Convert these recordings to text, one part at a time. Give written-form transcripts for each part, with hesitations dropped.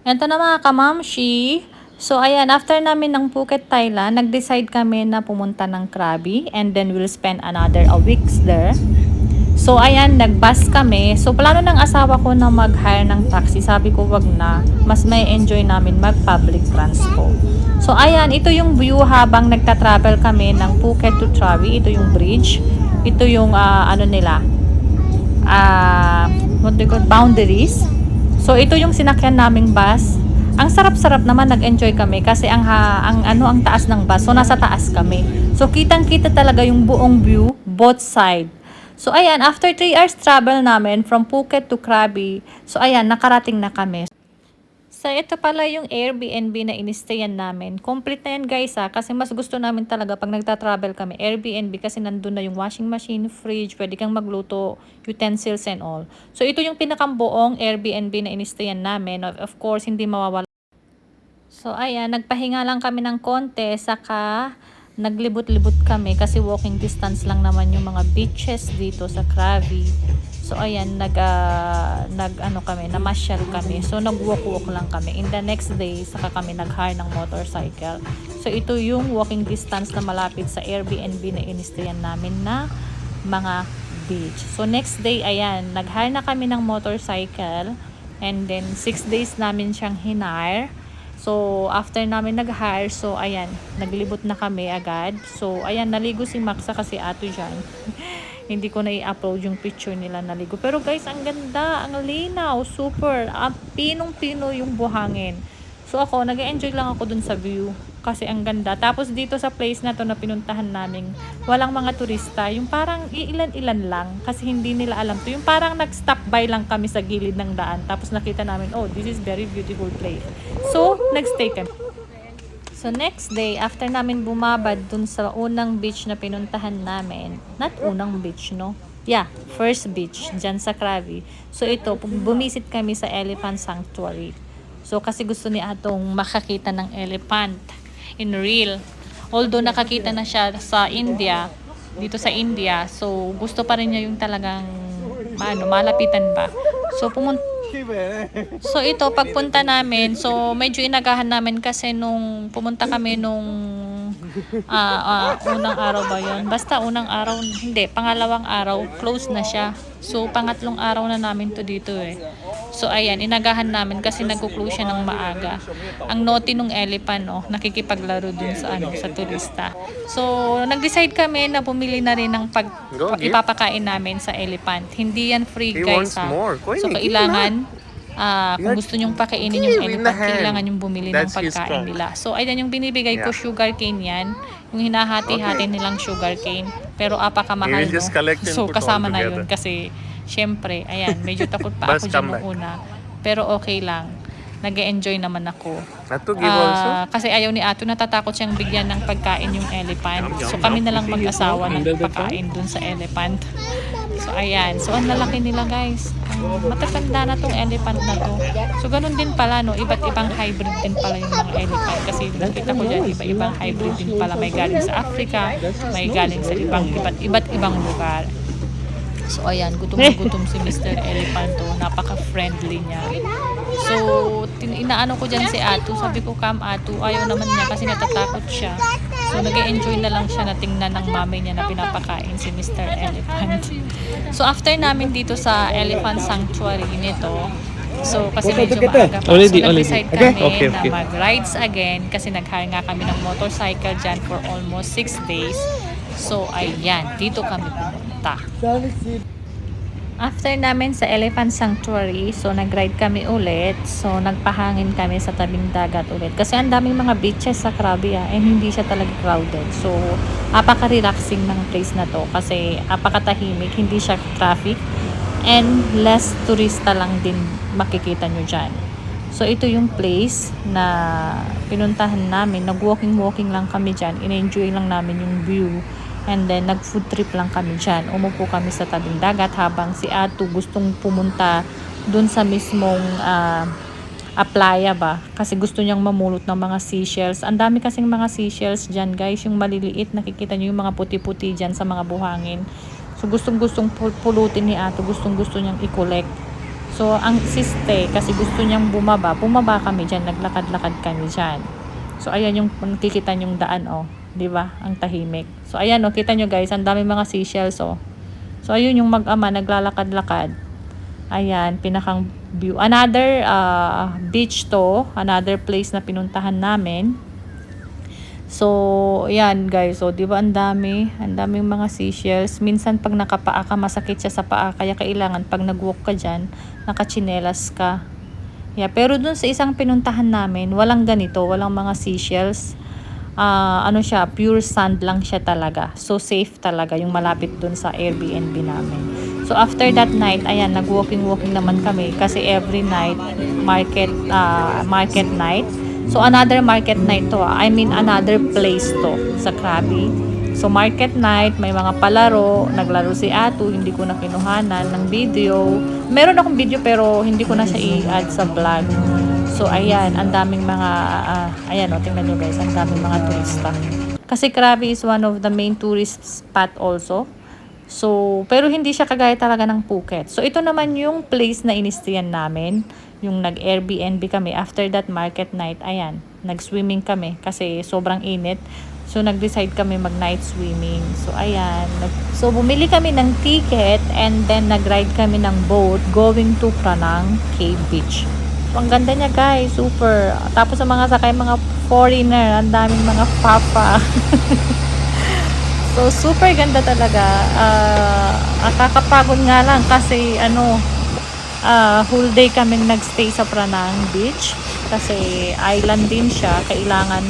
Ito na mga kamamshi. So, ayan, after namin ng Phuket, Thailand, nag-decide kami na pumunta ng Krabi and then we'll spend another a weeks there. So, ayan, nag-bus kami. So, plano ng asawa ko na mag-hire ng taxi. Sabi ko, wag na. Mas may enjoy namin mag-public transport. So, ayan, ito yung view habang nagta-travel kami ng Phuket to Krabi. Ito yung bridge. Ito yung, ano nila, what do you call, boundaries. So, ito yung sinakyan naming bus. Ang sarap-sarap naman, nag-enjoy kami kasi ang taas ng bus. So, nasa taas kami. So, kitang-kita talaga yung buong view, both side. So, ayan, after 3 hours travel namin from Phuket to Krabi, so, ayan, nakarating na kami. So, ito pala yung Airbnb na inistayan namin. Complete na yan guys kasi mas gusto namin talaga pag nagta-travel kami, Airbnb kasi nandun na yung washing machine, fridge, pwede kang magluto, utensils and all. So, ito yung pinakambuong Airbnb na inistayan namin. Of course, hindi mawawala. So, ayan, nagpahinga lang kami ng konti, saka naglibot-libot kami kasi walking distance lang naman yung mga beaches dito sa Krabi. So, ayan, namasyal kami. So, nag-walk-walk lang kami. In the next day, saka kami nag-hire ng motorcycle. So, ito yung walking distance na malapit sa Airbnb na inistayan namin na mga beach. So, next day, ayan, nag-hire na kami ng motorcycle. And then, 6 days namin siyang hinire. So, after namin nag-hire, so, ayan, naglibot na kami agad. So, ayan, naligo si Maxa kasi ato dyan. Hindi ko na i-upload yung picture nila naligo. Pero guys, ang ganda, ang linaw, super. Pinong-pino yung buhangin. So, ako, nag-enjoy lang ako dun sa view. Kasi ang ganda. Tapos dito sa place na to na pinuntahan namin, walang mga turista. Yung parang ilan-ilan lang. Kasi hindi nila alam to. Yung parang nag-stop by lang kami sa gilid ng daan. Tapos nakita namin, oh, this is very beautiful place. So, nag-stay kami. So, next day, after namin bumabad dun sa unang beach na pinuntahan namin, not unang beach, no? Yeah, first beach, dyan sa Krabi. So, ito, bumisit kami sa Elephant Sanctuary. So, kasi gusto ni Atong makakita ng elephant in real. Although nakakita na siya sa India, dito sa India, so gusto pa rin niya yung talagang malapitan ba. So, So ito, pagpunta namin, so medyo inagahan namin kasi nung pumunta kami nung unang araw ba yun? Basta unang araw, hindi, pangalawang araw, close na siya. So pangatlong araw na namin to dito eh. So ayan, inagahan namin kasi nagko-close siya ng maaga. Ang naughty nung elephant, oh, nakikipaglaro dun sa sa turista. So nag-decide kami na bumili na rin ng ipapakain namin sa elephant. Hindi yan free guys ha. So kailangan kung gusto nyong pakainin yung elephant, kailangan yung bumili ng pagkain nila. So, ayan yung binibigay ko, sugar cane yan. Yung hinahati-hati nilang sugar cane. Pero apakamahal, no? So, kasama na yun. Kasi, syempre, ayan, medyo takot pa ako dyan nung una. Pero okay lang. Nag-e-enjoy naman ako. Kasi ayaw ni Ato, natatakot siyang bigyan ng pagkain yung elephant. So, kami na lang mag-asawa ng pagkain dun sa elephant. So, ayan. So, ang lalaki nila, guys. Matatanda na tong elephant na to. So, ganun din pala, no? Iba't ibang hybrid din pala yung mga elephant. Kasi nakita ko dyan, iba-ibang hybrid din pala. May galing sa Africa, may galing sa iba't ibang lugar. So, ayan. Gutom na gutom si Mr. Elephant to. Napaka-friendly niya. So, inaano ko dyan si Ato. Sabi ko, come Ato. Ayaw naman niya kasi natatakot siya. So, nag-e-enjoy na lang siya na tingnan ng mami niya na pinapakain si Mr. Elephant. So, after namin dito sa Elephant Sanctuary nito, so, kasi medyo maaga pa. So, nag-decide kami na mag-rides again kasi nag-hire nga kami ng motorcycle dyan for almost 6 days. So, ayan. Dito kami pumunta. After namin sa Elephant Sanctuary, so nag-ride kami ulit. So nagpahangin kami sa tabing dagat ulit. Kasi ang daming mga beaches sa Krabi and hindi siya talaga crowded. So apaka-relaxing ng place na to kasi apakatahimik, hindi siya traffic and less turista lang din makikita nyo dyan. So ito yung place na pinuntahan namin. Nag-walking lang kami dyan. In-enjoy lang namin yung view. And then, nag-food trip lang kami dyan. Umupo kami sa tabing dagat habang si Ato gustong pumunta dun sa mismong playa ba. Kasi gusto niyang mamulot ng mga seashells. Ang dami kasing mga seashells dyan, guys. Yung maliliit, nakikita niyo yung mga puti-puti dyan sa mga buhangin. So, gustong pulutin ni Ato. Gustong niyang i-collect. So, ang siste, kasi gusto niyang bumaba kami dyan, naglakad-lakad kami dyan. So, ayan yung nakikita yung daan, oh. 'Di ba? Ang tahimik. So, ayan, oh, kita nyo guys, ang dami mga seashells, oh. So, ayun yung mag-ama, naglalakad-lakad. Ayan, pinakang view. Another beach to, another place na pinuntahan namin. So, ayan guys. So, 'di ba ang daming mga seashells. Minsan pag nakapaa ka, masakit siya sa paa, kaya kailangan pag nag-walk ka diyan, nakachinelas ka. Yeah, pero dun sa isang pinuntahan namin, walang ganito, walang mga seashells. Ano siya, pure sand lang siya talaga. So, safe talaga yung malapit dun sa Airbnb namin. So, after that night, ayan, nag-walking naman kami kasi every night, market night. So, another market night to. I mean, another place to sa Krabi. So, market night, may mga palaro. Naglaro si Atu, hindi ko na kinuhanan ng video. Meron akong video pero hindi ko na siya i-add sa vlog. So, ayan, ang daming mga, ayan o, tingnan nyo guys, ang daming mga turista. Kasi Krabi is one of the main tourist spot also. So, pero hindi siya kagaya talaga ng Phuket. So, ito naman yung place na inistayan namin. Yung nag-Airbnb kami. After that market night, ayan, nag-swimming kami kasi sobrang init. So, nag-decide kami mag-night swimming. So, ayan. So, bumili kami ng ticket and then nag-ride kami ng boat going to Pranang Cave Beach. So, ang ganda niya guys, super. Tapos sa mga sakay, mga foreigner, ang daming mga papa. So, super ganda talaga. Kakapagod nga lang kasi whole day kaming nagstay sa Pranang Beach. Kasi island din siya. Kailangan,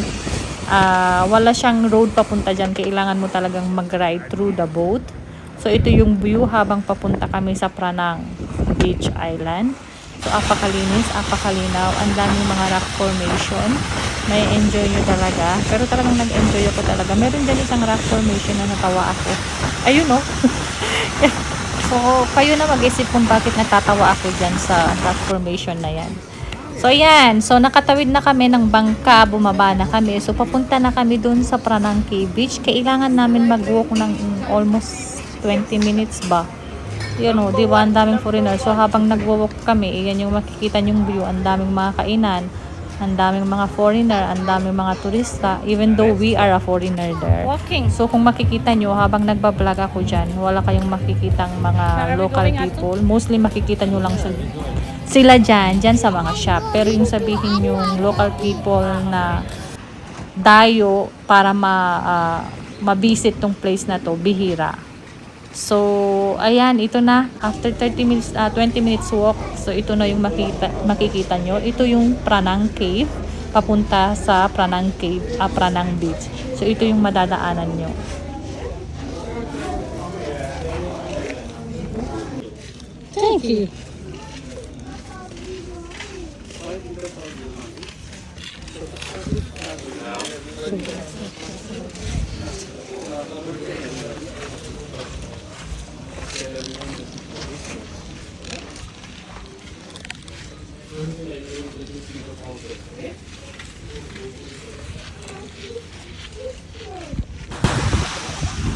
wala siyang road papunta dyan. Kailangan mo talagang mag-ride through the boat. So, ito yung view habang papunta kami sa Pranang Beach Island. So, apakalinis, apakalinaw. Ang daming mga rock formation. May enjoy nyo talaga. Pero talagang nag-enjoy ako talaga. Meron dyan isang rock formation na natawa ako. Ayun o. So, kayo na mag-isip kung bakit natatawa ako dyan sa rock formation na yan. So, ayan. So, nakatawid na kami ng bangka. Bumaba na kami. So, papunta na kami dun sa Pranang Cave Beach. Kailangan namin mag-walk ng almost 20 minutes ba. Yun o, di ba? Ang daming foreigner. So, habang nagwo-walk kami, yan yung makikita yung view. Ang daming mga kainan, ang daming mga foreigner, ang daming mga turista, even though we are a foreigner there. Walking. So, kung makikita nyo, habang nagbablog ako dyan, wala kayong makikitang mga local people. Mostly makikita nyo lang sila dyan sa mga shop. Pero yung sabihin yung local people na dayo para ma-visit tong place na to, bihira. So, ayan, ito na. After 20 minutes walk, so ito na yung makikita nyo. Ito yung Pranang Cave, papunta sa Pranang Cave, Pranang Beach. So, ito yung madadaanan nyo. Thank you.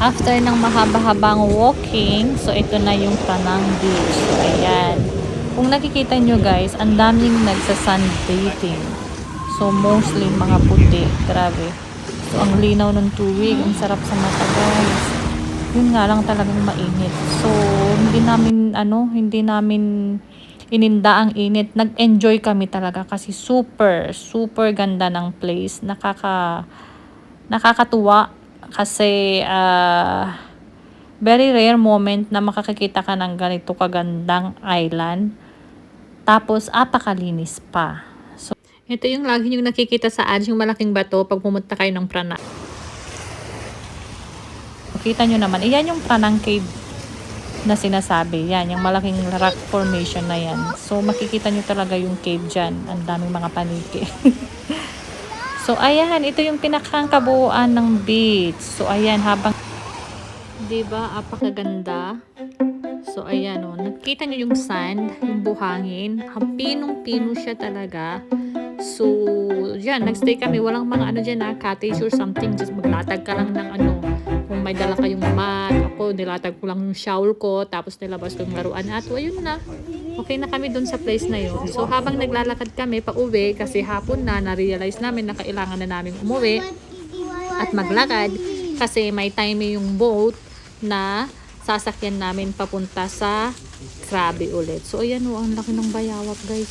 After ng mahaba-habang walking, so ito na yung Pranang Beach. So, ayan. Kung nakikita nyo guys, ang daming nagsa-sunbathing. So, mostly mga puti. Grabe. So, ang linaw ng tubig. Ang sarap sa mata guys. Yun nga lang talagang mainit. So, hindi namin ininda ang init. Nag-enjoy kami talaga kasi super ganda ng place. Nakakatuwa. Kasi, very rare moment na makakakita ka ng ganito kagandang island. Tapos, apakalinis pa. So, ito yung lagi yung nakikita sa ads, yung malaking bato pag pumunta kayo ng Pranang. Kita nyo naman, iyan yung Pranang Cave na sinasabi. Yan, yung malaking rock formation na yan. So, makikita nyo talaga yung cave dyan. Ang daming mga paniki. So, ayan, ito yung pinakakabuuan ng beach. So, ayan, habang, diba, apakaganda. So, ayan, nakita nyo yung sand, yung buhangin. Pinong-pino siya talaga. So, yan, nagstay kami. Walang mga dyan cottage or something. Just maglatag ka lang ng kung may dala kayong mat. Ako, nilatag ko lang yung shawl ko. Tapos nilabas ko yung laruan. At, ayun na. Okay na kami dun sa place na yun. So habang naglalakad kami pa uwi, kasi hapon na-realize namin na kailangan na namin umuwi at maglakad kasi may time yung boat na sasakyan namin papunta sa Krabi ulit. So ayan o, ang laki ng bayawak guys.